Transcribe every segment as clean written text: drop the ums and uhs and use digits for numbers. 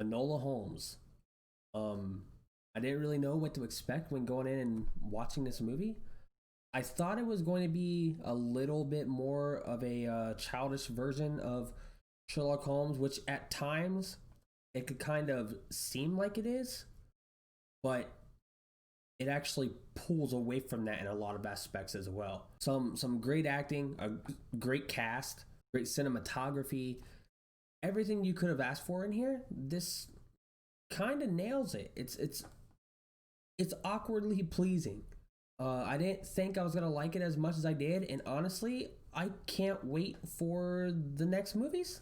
Enola Holmes. Um, I didn't really know what to expect when going in and watching this movie. I thought it was going to be a little bit more of a childish version of Sherlock Holmes, which at times it could kind of seem like it is, but it actually pulls away from that in a lot of aspects as well. Some great acting, a great cast, great cinematography, everything you could have asked for in here. This kind of nails it. It's awkwardly pleasing. I didn't think I was gonna like it as much as I did, and honestly, I can't wait for the next movies.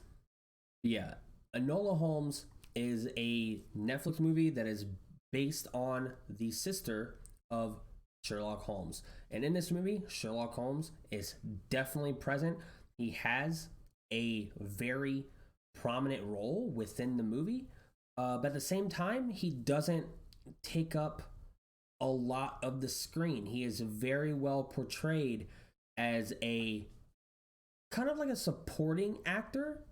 Yeah, Enola Holmes is a Netflix movie that is based on the sister of Sherlock Holmes, and in this movie, Sherlock Holmes is definitely present. He has a very prominent role within the movie, but at the same time, he doesn't take up a lot of the screen. He is very well portrayed as a kind of like a supporting actor,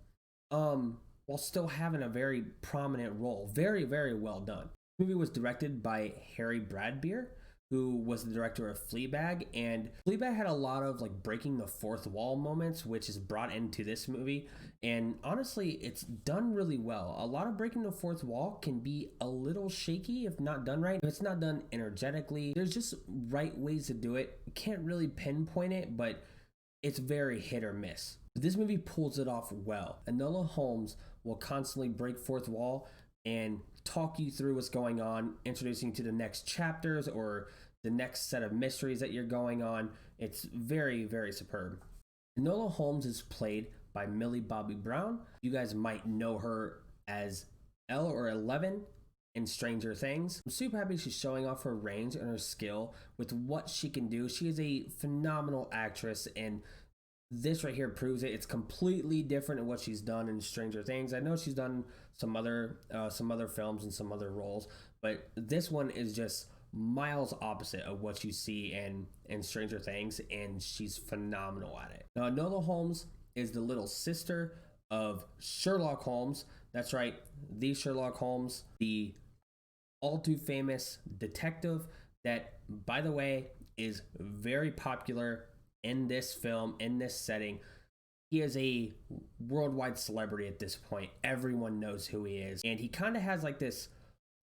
while still having a very prominent role. Very, very well done. The movie was directed by Harry Bradbeer, who was the director of Fleabag, and Fleabag had a lot of like breaking the fourth wall moments, which is brought into this movie. And honestly, it's done really well. A lot of breaking the fourth wall can be a little shaky if not done right. If it's not done energetically, there's just right ways to do it. Can't really pinpoint it, but it's very hit or miss. This movie pulls it off well. Enola Holmes will constantly break fourth wall and talk you through what's going on, introducing you to the next chapters or the next set of mysteries that you're going on. It's very, very superb. Enola Holmes is played by Millie Bobby Brown. You guys might know her as Elle or 11 in Stranger Things. I'm super happy she's showing off her range and her skill with what she can do. She is a phenomenal actress, and this right here proves it. It's completely different in what she's done in Stranger Things. I know she's done some other films and some other roles, but this one is just miles opposite of what you see in Stranger Things, and she's phenomenal at it. Now, Enola Holmes is the little sister of Sherlock Holmes. That's right, the Sherlock Holmes, the all too famous detective that, by the way, is very popular in this film, in this setting. He is a worldwide celebrity at this point. Everyone knows who he is. And he kind of has like this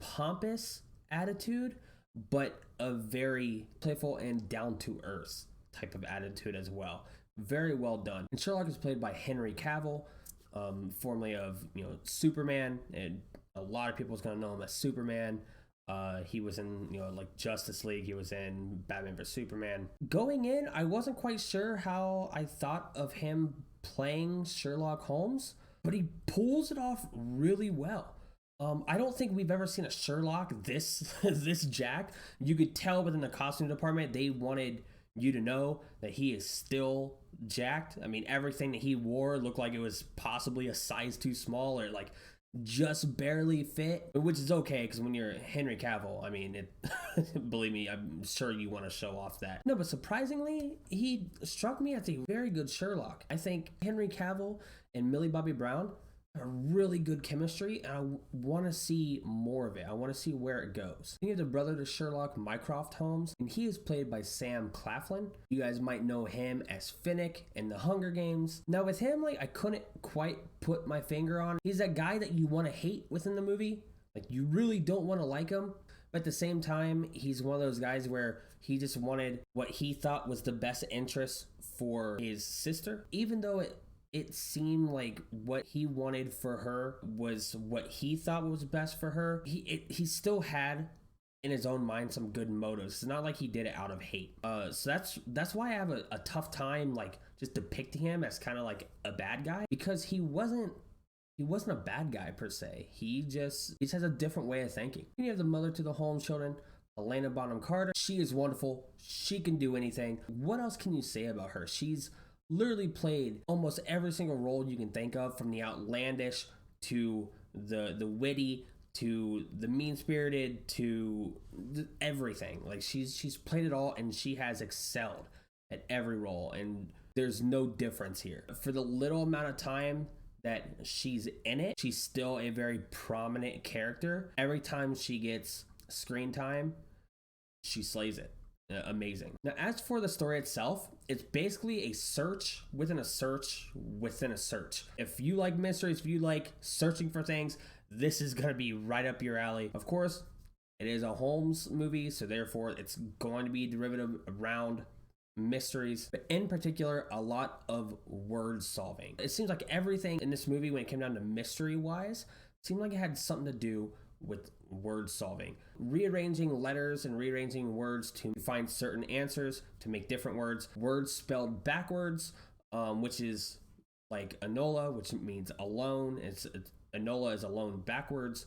pompous attitude, but a very playful and down to earth type of attitude as well. Very well done. And Sherlock is played by Henry Cavill, formerly of Superman, and a lot of people's gonna know him as Superman. He was in like Justice League. He was in Batman vs Superman. Going in, I wasn't quite sure how I thought of him playing Sherlock Holmes, but he pulls it off really well. I don't think we've ever seen a Sherlock this this jacked. You could tell within the costume department they wanted you to know that he is still jacked. I mean, everything that he wore looked like it was possibly a size too small or like just barely fit, which is okay because when you're Henry Cavill, I mean, it, believe me, I'm sure you want to show off that. No, but surprisingly, he struck me as a very good Sherlock. I think Henry Cavill and Millie Bobby Brown are really good chemistry, and I want to see more of it. I want to see where it goes. You have the brother to Sherlock, Mycroft Holmes, and he is played by Sam Claflin. You guys might know him as Finnick in The Hunger Games. Now with him, like I couldn't quite put my finger on. He's that guy that you want to hate within the movie. Like you really don't want to like him, but at the same time, he's one of those guys where he just wanted what he thought was the best interest for his sister, even though it seemed like what he wanted for her was what he thought was best for her. He still had in his own mind some good motives. It's not like he did it out of hate. So that's why I have a tough time like just depicting him as kind of like a bad guy, because he wasn't a bad guy per se. He just has a different way of thinking. You have the mother to the Holmes children, Helena Bonham Carter. She is wonderful. She can do anything. What else can you say about her? She's literally played almost every single role you can think of, from the outlandish to the witty to the mean-spirited to everything. Like she's played it all, and she has excelled at every role, and there's no difference here. For the little amount of time that she's in it, she's still a very prominent character. Every time she gets screen time, she slays it. Amazing. Now, as for the story itself, it's basically a search within a search within a search. If you like mysteries, if you like searching for things, this is going to be right up your alley. Of course, it is a Holmes movie, so therefore it's going to be derivative around mysteries, but in particular, a lot of word solving. It seems like everything in this movie, when it came down to mystery wise, seemed like it had something to do with word solving, rearranging letters and rearranging words to find certain answers, to make different words spelled backwards, which is like Enola, which means alone. It's Enola is alone backwards.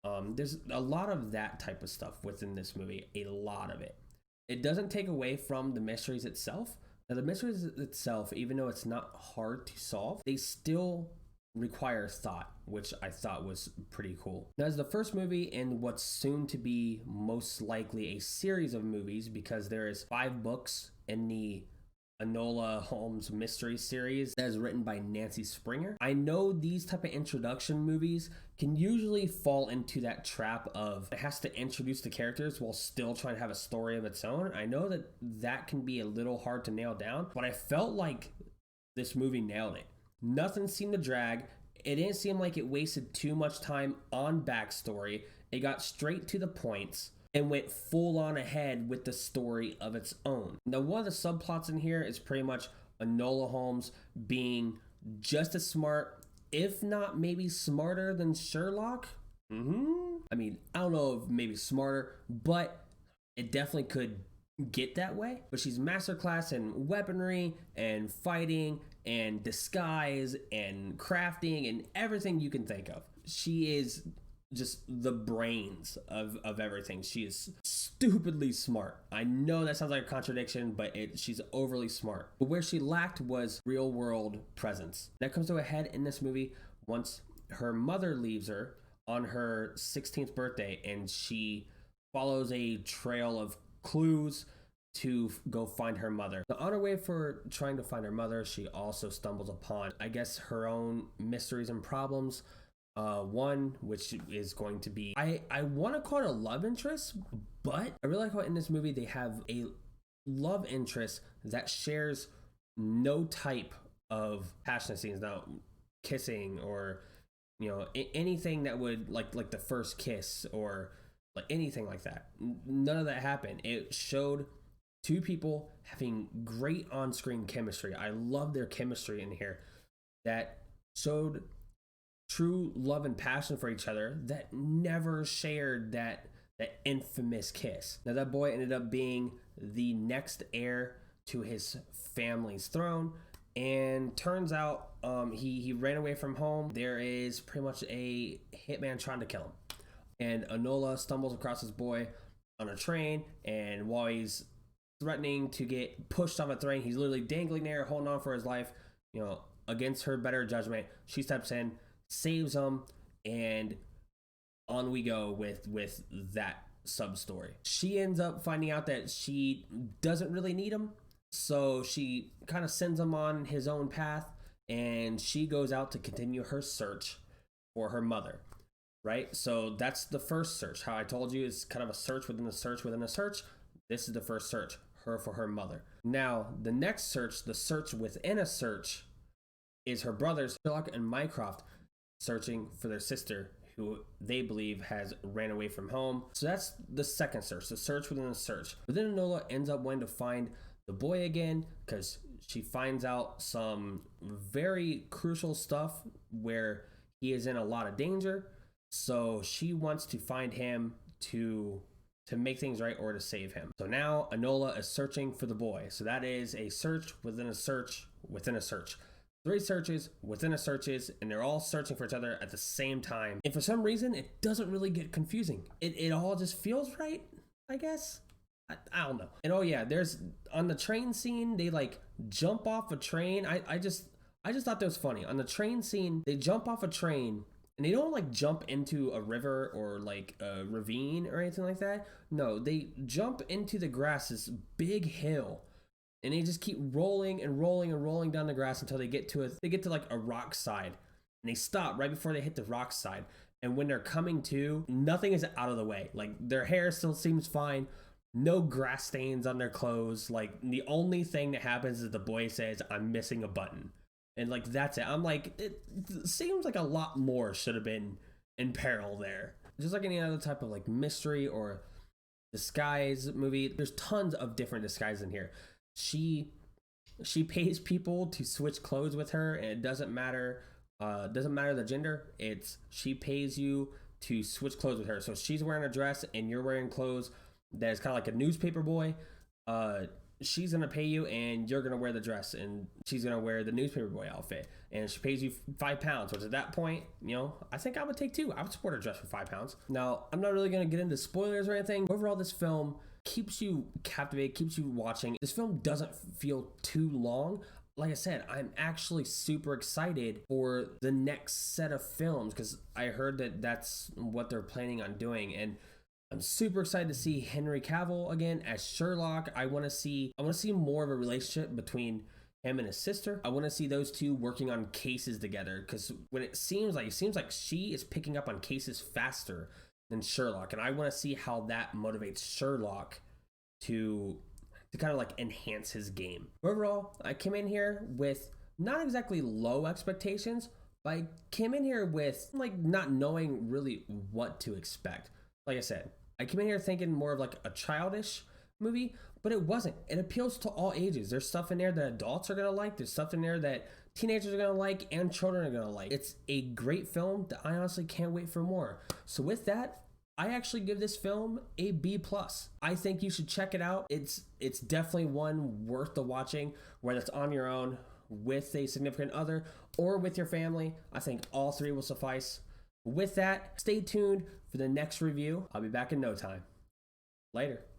There's a lot of that type of stuff within this movie, a lot of it. It doesn't take away from the mysteries itself. Now, the mysteries itself, even though it's not hard to solve, they still require thought, which I thought was pretty cool. Now, as the first movie in what's soon to be most likely a series of movies, because there is 5 books in the Enola Holmes mystery series that is written by Nancy Springer. I know these type of introduction movies can usually fall into that trap of it has to introduce the characters while still trying to have a story of its own. I know that that can be a little hard to nail down, but I felt like this movie nailed it. Nothing seemed to drag. It didn't seem like it wasted too much time on backstory. It got straight to the points and went full on ahead with the story of its own. Now, one of the subplots in here is pretty much Enola Holmes being just as smart, if not maybe smarter than Sherlock. I mean, I don't know if maybe smarter, but it definitely could get that way. But she's masterclass in weaponry and fighting and disguise and crafting and everything you can think of. She is just the brains of everything. She is stupidly smart. I know that sounds like a contradiction, but she's overly smart. But where she lacked was real world presence. That comes to a head in this movie once her mother leaves her on her 16th birthday, and she follows a trail of clues to go find her mother. Now, on her way for trying to find her mother, she also stumbles upon, I guess, her own mysteries and problems. One, which is going to be, I want to call it a love interest, but I really like how in this movie they have a love interest that shares no type of passionate scenes, now kissing or, you know, anything that would like the first kiss or like anything like that. None of that happened. It showed 2 people having great on-screen chemistry. I love their chemistry in here that showed true love and passion for each other that never shared that infamous kiss. Now, that boy ended up being the next heir to his family's throne, and turns out he ran away from home. There is pretty much a hitman trying to kill him, and Enola stumbles across this boy on a train, and while he's threatening to get pushed off a train, he's literally dangling there holding on for his life. You know, against her better judgment, she steps in, saves him, and on we go with that sub story. She ends up finding out that she doesn't really need him, so she kind of sends him on his own path, and she goes out to continue her search for her mother, right? So that's the first search. How I told you is kind of a search within a search within a search. This is the first search, her for her mother. Now, the next search, the search within a search, is her brothers, Sherlock and Mycroft, searching for their sister, who they believe has ran away from home. So that's the second search, the search within the search. But then Enola ends up wanting to find the boy again because she finds out some very crucial stuff where he is in a lot of danger. So she wants to find him to make things right or to save him. So now Enola is searching for the boy. So that is a search within a search within a search. 3 searches within a searches, and they're all searching for each other at the same time. And for some reason, it doesn't really get confusing. It all just feels right, I guess. I don't know. And oh yeah, there's on the train scene, they like jump off a train. I just thought that was funny. On the train scene, they jump off a train and they don't like jump into a river or like a ravine or anything like that. No, they jump into the grass, this big hill. And they just keep rolling and rolling and rolling down the grass until they get to like a rock side. and they stop right before they hit the rock side. And when they're coming to, nothing is out of the way. Like their hair still seems fine. No grass stains on their clothes. Like the only thing that happens is the boy says, "I'm missing a button." And like that's it. I'm like, it seems like a lot more should have been in peril there. Just like any other type of like mystery or disguise movie, there's tons of different disguises in here. She pays people to switch clothes with her, and it doesn't matter the gender. It's she pays you to switch clothes with her. So she's wearing a dress and you're wearing clothes that's kind of like a newspaper boy. She's gonna pay you and you're gonna wear the dress, and she's gonna wear the newspaper boy outfit, and she pays you £5, which at that point, I think I would take two. I would support a dress for £5. Now, I'm not really gonna get into spoilers or anything. Overall, this film keeps you captivated, keeps you watching. This film doesn't feel too long. Like I said, I'm actually super excited for the next set of films because I heard that that's what they're planning on doing, and I'm super excited to see Henry Cavill again as Sherlock. I want to see more of a relationship between him and his sister. I want to see those two working on cases together, because when it seems like she is picking up on cases faster than Sherlock, and I want to see how that motivates Sherlock to kind of like enhance his game. Overall, I came in here with not exactly low expectations, but I came in here with like not knowing really what to expect. Like I said, I came in here thinking more of like a childish movie, but it wasn't. It appeals to all ages. There's stuff in there that adults are gonna like. There's stuff in there that teenagers are gonna like and children are gonna like. It's a great film that I honestly can't wait for more. So with that, I actually give this film a B+. I think you should check it out. It's definitely one worth the watching, whether it's on your own, with a significant other, or with your family. I think all three will suffice. With that, stay tuned for the next review. I'll be back in no time. Later.